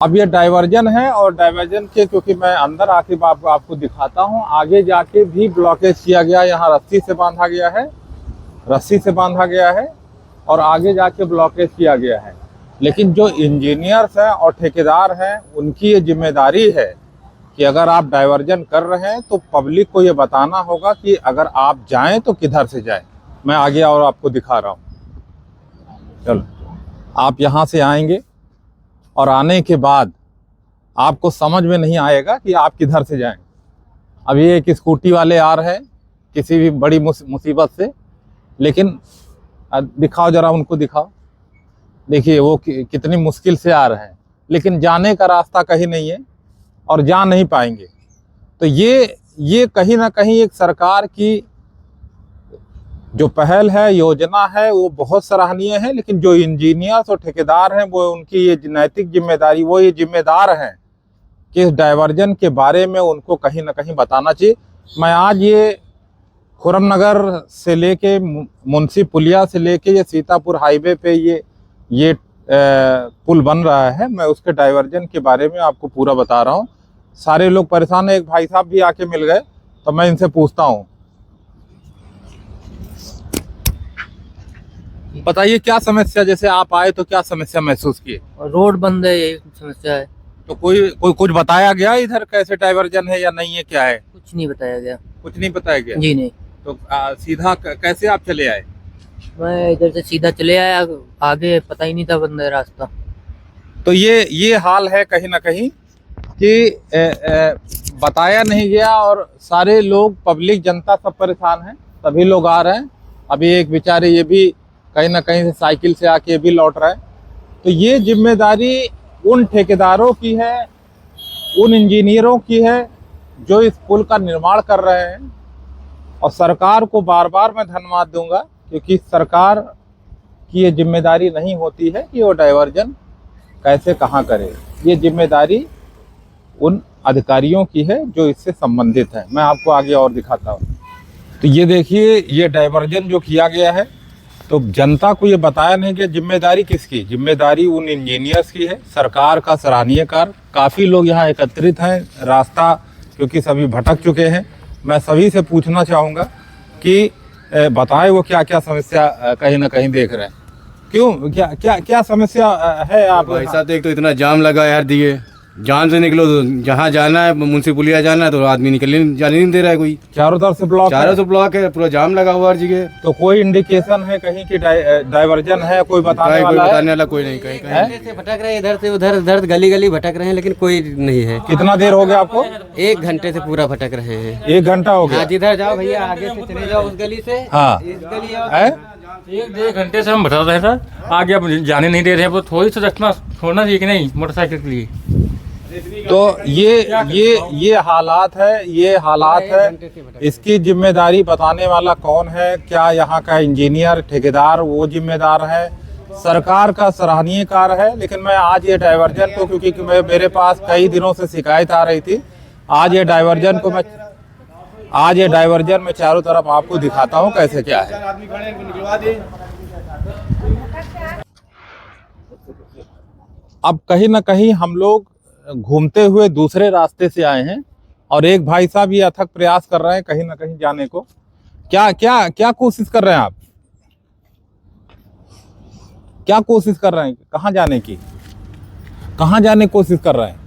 अब ये डाइवर्जन है और डाइवर्जन के क्योंकि मैं अंदर आके आपको दिखाता हूँ, आगे जाके भी ब्लॉकेज किया गया। यहाँ रस्सी से बांधा गया है, रस्सी से बांधा गया है और आगे जाके ब्लॉकेज किया गया है। लेकिन जो इंजीनियर्स हैं और ठेकेदार हैं, उनकी ये जिम्मेदारी है कि अगर आप डाइवर्जन कर रहे हैं तो पब्लिक को ये बताना होगा कि अगर आप जाएं तो किधर से जाएं। मैं आगे और आपको दिखा रहा हूँ। चलो, आप यहाँ से आएंगे और आने के बाद आपको समझ में नहीं आएगा कि आप किधर से जाएं। अब ये एक स्कूटी वाले आ रहे हैं किसी भी बड़ी मुसीबत से, लेकिन दिखाओ जरा, उनको दिखाओ। देखिए वो कितनी मुश्किल से आ रहे हैं, लेकिन जाने का रास्ता कहीं नहीं है और जा नहीं पाएंगे। तो ये कहीं ना कहीं एक सरकार की जो पहल है, योजना है, वो बहुत सराहनीय है। लेकिन जो इंजीनियर्स और ठेकेदार हैं, वो उनकी ये नैतिक जिम्मेदारी, वो ये जिम्मेदार हैं कि इस डाइवर्जन के बारे में उनको कहीं ना कहीं बताना चाहिए। मैं आज ये खुर्रमनगर से लेके मुंशी पुलिया से लेके ये सीतापुर हाईवे पे ये पुल बन रहा है, मैं उसके डाइवर्जन के बारे में आपको पूरा बता रहा हूँ। सारे लोग परेशान हैं। एक भाई साहब भी आके मिल गए, तो मैं इनसे पूछता हूँ, बताइए क्या समस्या, जैसे आप आए तो क्या समस्या महसूस किए? रोड बंद है, यही समस्या है। तो कोई कुछ बताया गया इधर कैसे डाइवर्जन है या नहीं है, क्या है? कुछ नहीं बताया गया। कुछ नहीं बताया गया जी नहीं। तो सीधा कैसे आप चले आए? मैं इधर से सीधा चले आया, आगे पता ही नहीं था बंद है रास्ता। तो ये हाल है कहीं ना कहीं कि बताया नहीं गया और सारे लोग, पब्लिक जनता सब परेशान है। सभी लोग आ रहे हैं। अभी एक बेचारे ये भी कहीं ना कहीं से साइकिल से आके भी लौट रहा है। तो ये जिम्मेदारी उन ठेकेदारों की है, उन इंजीनियरों की है जो इस पुल का निर्माण कर रहे हैं। और सरकार को बार बार मैं धन्यवाद दूंगा, क्योंकि सरकार की ये जिम्मेदारी नहीं होती है कि वो डाइवर्जन कैसे कहाँ करे। ये जिम्मेदारी उन अधिकारियों की है जो इससे संबंधित है। मैं आपको आगे और दिखाता हूँ। तो ये देखिए, ये डाइवर्जन जो किया गया है, तो जनता को ये बताया नहीं कि जिम्मेदारी किसकी। जिम्मेदारी उन इंजीनियर्स की है। सरकार का सराहनीय कार्य। काफ़ी लोग यहाँ एकत्रित हैं, रास्ता क्योंकि सभी भटक चुके हैं। मैं सभी से पूछना चाहूँगा कि बताएं वो क्या क्या समस्या कहीं ना कहीं देख रहे हैं। क्यों, क्या क्या क्या समस्या है आप? भाई साहब, एक तो इतना जाम लगा यार, दिए जान से निकलो तो जहाँ जाना है, मुंशी पुलिया जाना है, तो आदमी जाने नहीं दे रहा है कोई। चारों तरफ से ब्लॉक, चारों तरफ ब्लॉक है, पूरा जाम लगा हुआ हर जगह। तो कोई इंडिकेशन है कहीं की डाइवर्जन है? कोई बताने वाला कोई नहीं। कहीं से भटक रहे हैं, इधर से उधर, इधर गली गली भटक रहे हैं, लेकिन कोई नहीं है। कितना देर हो गया आपको? 1 घंटे से पूरा भटक रहे हैं। 1 घंटा हो गया? जिधर जाओ भैया, आगे से चले जाओ उस गली से। हाँ, इस गली आओ। 1-1.5 घंटे से हम भटक रहे हैं सर। आगे अब जाने नहीं दे रहे हैं। वो थोड़ी सी रखना छोड़ना चाहिए कि नहीं मोटरसाइकिल के लिए। तो ये हालात है, ये हालात है। इसकी जिम्मेदारी बताने वाला कौन है? क्या यहाँ का इंजीनियर, ठेकेदार वो जिम्मेदार है? सरकार का सराहनीय कार्य है। लेकिन मैं आज ये डाइवर्जन को, क्योंकि मेरे पास कई दिनों से शिकायत आ रही थी, आज ये डाइवर्जन में चारों तरफ आपको दिखाता हूँ कैसे क्या है। अब कहीं ना कहीं हम लोग घूमते हुए दूसरे रास्ते से आए हैं और एक भाई साहब ये अथक प्रयास कर रहे हैं कहीं ना कहीं जाने को। क्या क्या क्या कोशिश कर रहे हैं आप? क्या कोशिश कर रहे हैं? कहाँ जाने की, कहाँ जाने की कोशिश कर रहे हैं?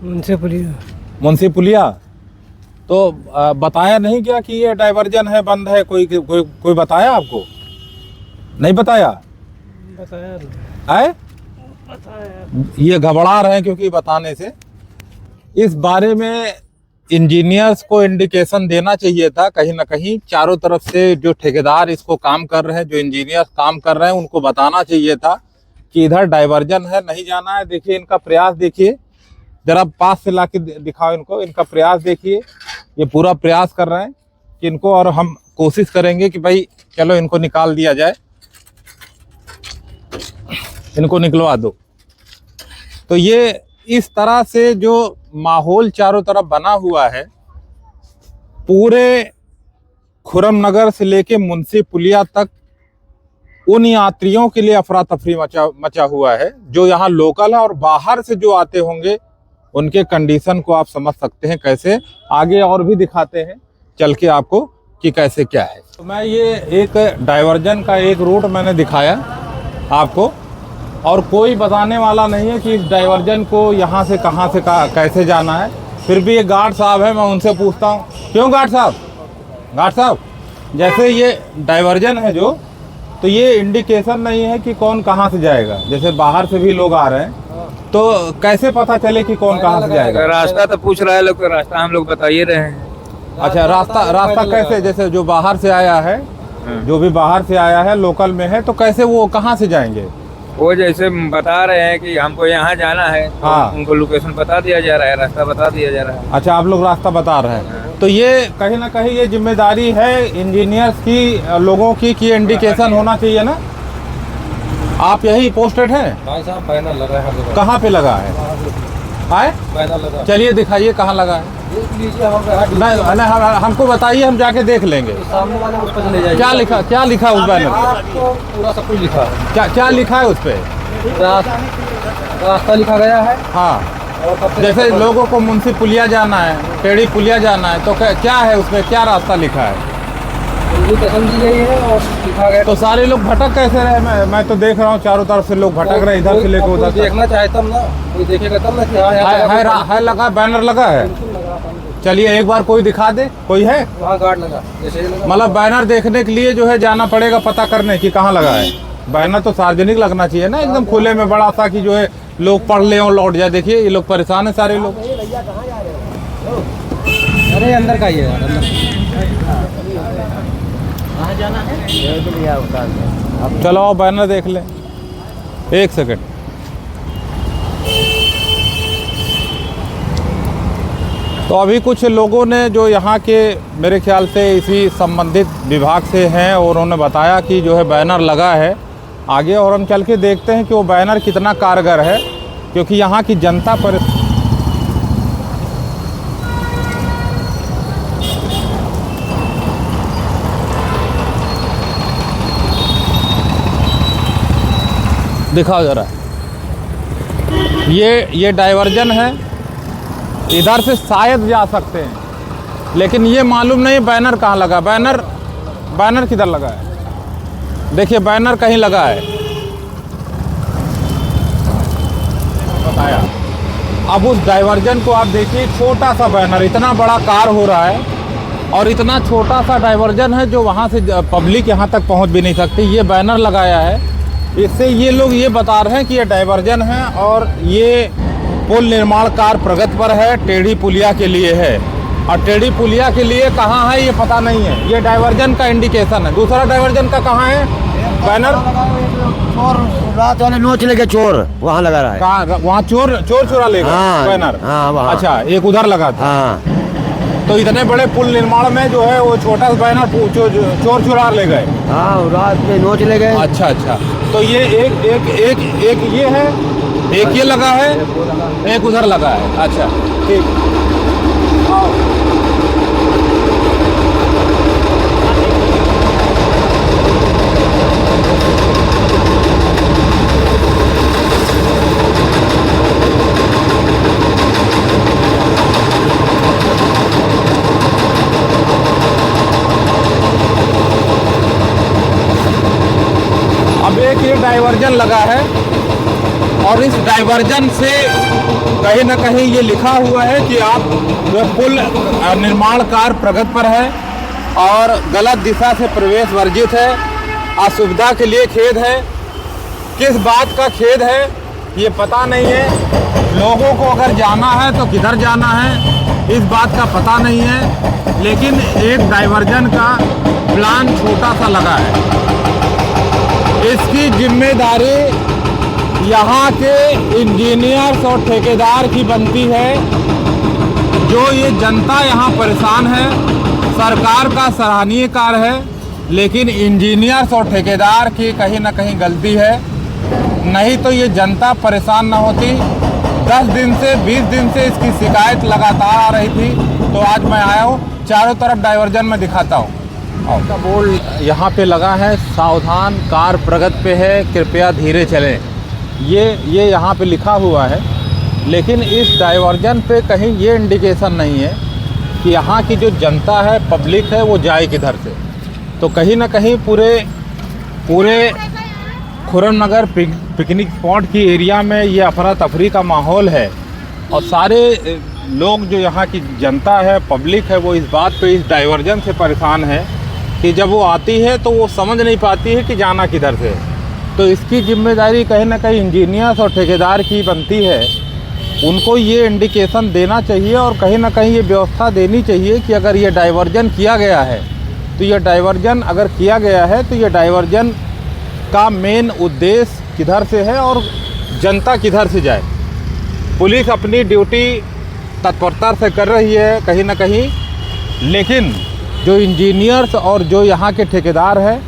मुंशी पुलिया। मुंशी पुलिया? तो बताया नहीं क्या कि ये डाइवर्जन है, बंद है? कोई बताया आपको? नहीं बताया? है ये घबरा रहे हैं क्योंकि बताने से। इस बारे में इंजीनियर्स को इंडिकेशन देना चाहिए था कहीं ना कहीं। चारों तरफ से जो ठेकेदार इसको काम कर रहे हैं, जो इंजीनियर्स काम कर रहे हैं, उनको बताना चाहिए था कि इधर डाइवर्जन है, नहीं जाना है। देखिए इनका प्रयास, देखिए जरा पास से ला के दिखाओ इनको। इनका प्रयास देखिए, ये पूरा प्रयास कर रहे हैं कि इनको, और हम कोशिश करेंगे कि भाई चलो इनको निकाल दिया जाए, इनको निकलवा दो। तो ये इस तरह से जो माहौल चारों तरफ बना हुआ है, पूरे खुर्रमनगर से लेके मुंशी पुलिया तक उन यात्रियों के लिए अफरा तफरी मचा हुआ है जो यहाँ लोकल है, और बाहर से जो आते होंगे उनके कंडीशन को आप समझ सकते हैं कैसे। आगे और भी दिखाते हैं चल के आपको कि कैसे क्या है। तो मैं ये एक डाइवर्जन का एक रूट मैंने दिखाया आपको, और कोई बताने वाला नहीं है कि इस डाइवर्जन को यहाँ से कहाँ से कैसे जाना है। फिर भी एक गार्ड साहब है, मैं उनसे पूछता हूँ, क्यों गार्ड साहब जैसे ये डाइवर्जन है जो, तो ये इंडिकेशन नहीं है कि कौन कहाँ से जाएगा। जैसे बाहर से भी लोग आ रहे हैं तो कैसे पता चले कि कौन कहाँ से जाएगा? रास्ता तो पूछ रहा है लोग, तो रास्ता हम लोग बता ही रहे हैं। अच्छा, रास्ता कैसे? जैसे जो बाहर से आया है, जो भी बाहर से आया है लोकल में है, तो कैसे वो कहाँ से जाएंगे? वो जैसे बता रहे हैं कि हमको यहाँ जाना है, तो हाँ। उनको लोकेशन बता दिया जा रहा है, रास्ता बता दिया जा रहा है। अच्छा, आप लोग रास्ता बता रहे हैं। तो ये कहीं ना कहीं ये जिम्मेदारी है इंजीनियर्स की, लोगों की, कि इंडिकेशन होना चाहिए ना। आप यही पोस्टेड हैं? भाई साहब बैनर लगा है हर जगह। कहाँ पे लगा है? आए, बैनर लगा। चलिए दिखाइए कहाँ लगा है। देख लीजिए, नहीं, हमको बताइए, हम जाके देख लेंगे। सामने वाले उस पर चले जाइए। क्या लिखा उस बैनर पे? आपको पूरा सब कुछ लिखा है। क्या लिखा है उस पे? रास्ता लिखा गया है। हाँ, और कब से जैसे लोगों को मुंशी पुलिया जाना है, टेढ़ी पुलिया जाना है, तो क्या है उसमें, क्या रास्ता लिखा है? इंडिकेशन दी गई है और लिखा गया। तो सारे लोग भटक कैसे रहे? मैं तो देख रहा हूँ चारों तरफ से लोग भटक रहे, इधर से लेकर उधर तक। देखना चाहे तब ना, कोई देखेगा तब ना कि हाँ है लगा, बैनर लगा है। चलिए एक बार कोई दिखा दे, कोई है? वहाँ गार्ड लगा, जैसे ये लगा। मतलब बैनर देखने के लिए जो है जाना पड़ेगा पता करने की कहाँ लगा है। बैनर तो सार्वजनिक लगना चाहिए ना, एकदम खुले में बड़ा सा, कि जो है लोग पढ़ ले और लौट जाए। देखिए ये लोग परेशान है सारे लोग। अरे अंदर का ही है यार, चलो आओ बैनर देख लें, एक सेकंड। तो अभी कुछ लोगों ने जो यहाँ के मेरे ख्याल से इसी संबंधित विभाग से हैं, और उन्होंने बताया कि जो है बैनर लगा है आगे, और हम चल के देखते हैं कि वो बैनर कितना कारगर है, क्योंकि यहाँ की जनता पर दिखाओ जरा। ये डाइवर्जन है, इधर से शायद जा सकते हैं, लेकिन ये मालूम नहीं बैनर कहाँ लगा। बैनर किधर लगा है? देखिए बैनर कहीं लगा है, बताया। अब उस डाइवर्जन को आप देखिए, छोटा सा बैनर, इतना बड़ा कार हो रहा है, और इतना छोटा सा डाइवर्जन है जो वहाँ से पब्लिक यहाँ तक पहुँच भी नहीं सकती। ये बैनर लगाया है, इससे ये लोग ये बता रहे हैं कि ये डाइवर्जन है, और ये पुल निर्माण कार्य प्रगति पर है, टेढ़ी पुलिया के लिए है। और टेढ़ी पुलिया के लिए कहाँ है ये पता नहीं है, ये डाइवर्जन का इंडिकेशन है। दूसरा डाइवर्जन का कहाँ है बैनर? चोर रात वाले नोच लेके चोर वहाँ लगा रहा है। कहाँ? वहाँ चोर चुरा लेगा हाँ, बैनर। हाँ, वहाँ। अच्छा, एक उधर लगा था। हाँ, तो इतने बड़े पुल निर्माण में जो है वो छोटा सा बैनर चोर चुरा ले गए। हाँ, रात में नोच ले गए। अच्छा, तो ये एक ये है, एक ये लगा है, एक उधर लगा है। अच्छा ठीक। अब एक ये डाइवर्जन लगा है, और इस डाइवर्जन से कहीं ना कहीं ये लिखा हुआ है कि आप जो पुल निर्माण कार्य प्रगति पर है, और गलत दिशा से प्रवेश वर्जित है, असुविधा के लिए खेद है। किस बात का खेद है ये पता नहीं है। लोगों को अगर जाना है तो किधर जाना है इस बात का पता नहीं है, लेकिन एक डाइवर्जन का प्लान छोटा सा लगा है। इसकी जिम्मेदारी यहाँ के इंजीनियर्स और ठेकेदार की बनती है। जो ये जनता यहाँ परेशान है, सरकार का सराहनीय कार्य है, लेकिन इंजीनियर्स और ठेकेदार की कहीं ना कहीं गलती है। नहीं तो ये जनता परेशान ना होती। 10 दिन से 20 दिन से इसकी शिकायत लगातार आ रही थी। तो आज मैं आया हूँ, चारों तरफ डाइवर्जन में दिखाता हूँ। का बोर्ड यहाँ पे लगा है, सावधान कार प्रगति पे है, कृपया धीरे चलें। ये यहाँ पे लिखा हुआ है, लेकिन इस डाइवर्जन पे कहीं ये इंडिकेशन नहीं है कि यहाँ की जो जनता है, पब्लिक है, वो जाए किधर से। तो कहीं ना कहीं पूरे खुर्रम नगर पिकनिक स्पॉट की एरिया में ये अफरा तफरी का माहौल है, और सारे लोग जो यहाँ की जनता है, पब्लिक है, वो इस बात पे, इस डाइवर्जन से परेशान है कि जब वो आती है तो वो समझ नहीं पाती है कि जाना किधर से। तो इसकी जिम्मेदारी कहीं ना कहीं इंजीनियर्स और ठेकेदार की बनती है। उनको ये इंडिकेशन देना चाहिए और कहीं ना कहीं ये व्यवस्था देनी चाहिए कि अगर ये डाइवर्जन किया गया है तो ये डाइवर्जन अगर किया गया है तो ये डाइवर्जन का मेन उद्देश्य किधर से है और जनता किधर से जाए। पुलिस अपनी ड्यूटी तत्परता से कर रही है कहीं ना कहीं, लेकिन जो इंजीनियर्स और जो यहाँ के ठेकेदार हैं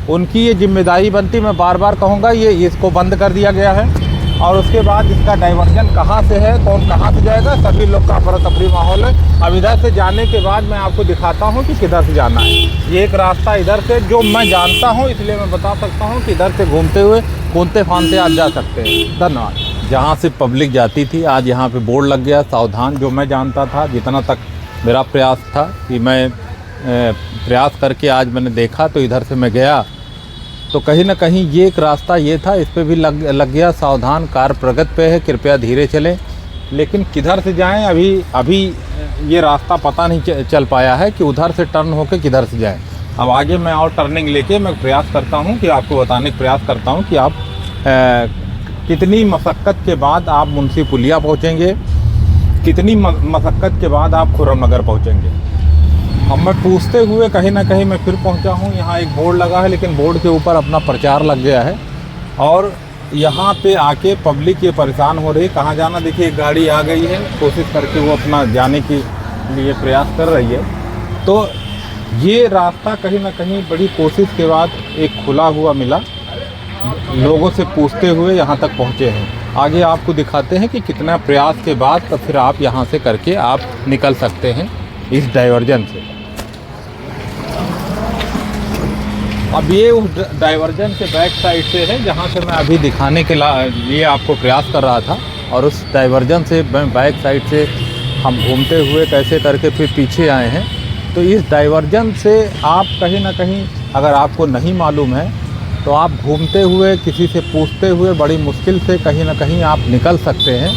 उनकी ये जिम्मेदारी बनती, मैं बार बार कहूँगा, ये इसको बंद कर दिया गया है। और उसके बाद इसका डाइवर्जन कहाँ से है, कौन कहाँ से जाएगा, सभी लोग का अफरा तफरी माहौल है। अब इधर से जाने के बाद मैं आपको दिखाता हूँ कि किधर से जाना है। ये एक रास्ता इधर से जो मैं जानता हूँ, इसलिए मैं बता सकता हूँ कि इधर से घूमते हुए कूदते फांदते आप जा सकते हैं। धन्यवाद। जहाँ से पब्लिक जाती थी, आज यहाँ पे बोर्ड लग गया सावधान, जो मैं जानता था, जितना तक मेरा प्रयास था कि मैं प्रयास करके आज मैंने देखा तो इधर से मैं गया तो कहीं ना कहीं ये एक रास्ता ये था, इस पे भी लग गया सावधान कार प्रगति पे है, कृपया धीरे चलें। लेकिन किधर से जाएं, अभी ये रास्ता पता नहीं चल पाया है कि उधर से टर्न होकर किधर से जाएं। अब आगे मैं और टर्निंग लेके मैं प्रयास करता हूँ कि आपको बताने का प्रयास करता हूँ कि आप कितनी मशक्क़त के बाद आप मुंशी पुलिया पहुँचेंगे, कितनी मशक्क़त के बाद आप खुर्रम नगर पहुँचेंगे। अब मैं पूछते हुए कहीं ना कहीं मैं फिर पहुंचा हूं। यहाँ एक बोर्ड लगा है, लेकिन बोर्ड के ऊपर अपना प्रचार लग गया है और यहाँ पे आके पब्लिक ये परेशान हो रही, कहाँ जाना। देखिए एक गाड़ी आ गई है, कोशिश करके वो अपना जाने के लिए प्रयास कर रही है। तो ये रास्ता कहीं ना कहीं बड़ी कोशिश के बाद एक खुला हुआ मिला, लोगों से पूछते हुए यहाँ तक पहुँचे हैं। आगे आपको दिखाते हैं कि कितना प्रयास के बाद तो फिर आप यहाँ से करके आप निकल सकते हैं इस डाइवर्जन से। अब ये उस डाइवर्जन के बैक साइड से है जहाँ से मैं अभी दिखाने के लिए आपको प्रयास कर रहा था, और उस डाइवर्जन से बैक साइड से हम घूमते हुए कैसे करके फिर पीछे आए हैं। तो इस डाइवर्जन से आप कहीं ना कहीं, अगर आपको नहीं मालूम है तो आप घूमते हुए किसी से पूछते हुए बड़ी मुश्किल से कहीं ना कहीं आप निकल सकते हैं।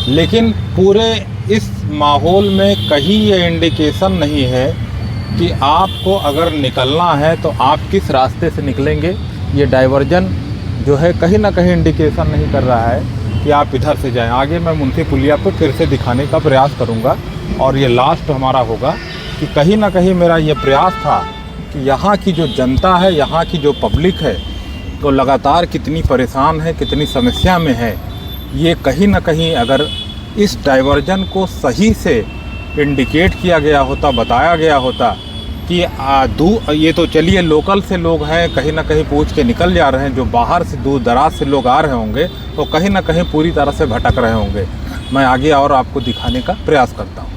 लेकिन पूरे इस माहौल में कहीं ये इंडिकेशन नहीं है कि आपको अगर निकलना है तो आप किस रास्ते से निकलेंगे। ये डाइवर्जन जो है कहीं ना कहीं इंडिकेशन नहीं कर रहा है कि आप इधर से जाएं। आगे मैं मुंशी पुलिया को फिर से दिखाने का प्रयास करूंगा, और ये लास्ट हमारा होगा कि कहीं ना कहीं मेरा ये प्रयास था कि यहाँ की जो जनता है, यहाँ की जो पब्लिक है, तो लगातार कितनी परेशान है, कितनी समस्या में है। ये कहीं ना कहीं अगर इस डाइवर्जन को सही से इंडिकेट किया गया होता, बताया गया होता कि ये तो चलिए लोकल से लोग हैं, कहीं ना कहीं पूछ के निकल जा रहे हैं, जो बाहर से दूर दराज से लोग आ रहे होंगे तो कहीं ना कहीं पूरी तरह से भटक रहे होंगे। मैं आगे और आपको दिखाने का प्रयास करता हूँ।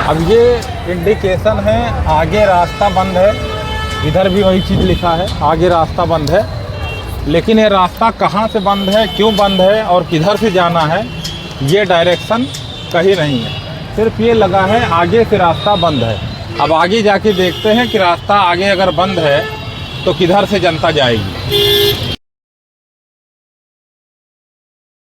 अब ये इंडिकेशन है, आगे रास्ता बंद है, इधर भी वही चीज़ लिखा है, आगे रास्ता बंद है। लेकिन ये रास्ता कहाँ से बंद है, क्यों बंद है और किधर से जाना है, ये डायरेक्शन कहीं नहीं है। सिर्फ ये लगा है आगे से रास्ता बंद है। अब आगे जाके देखते हैं कि रास्ता आगे अगर बंद है तो किधर से जनता जाएगी।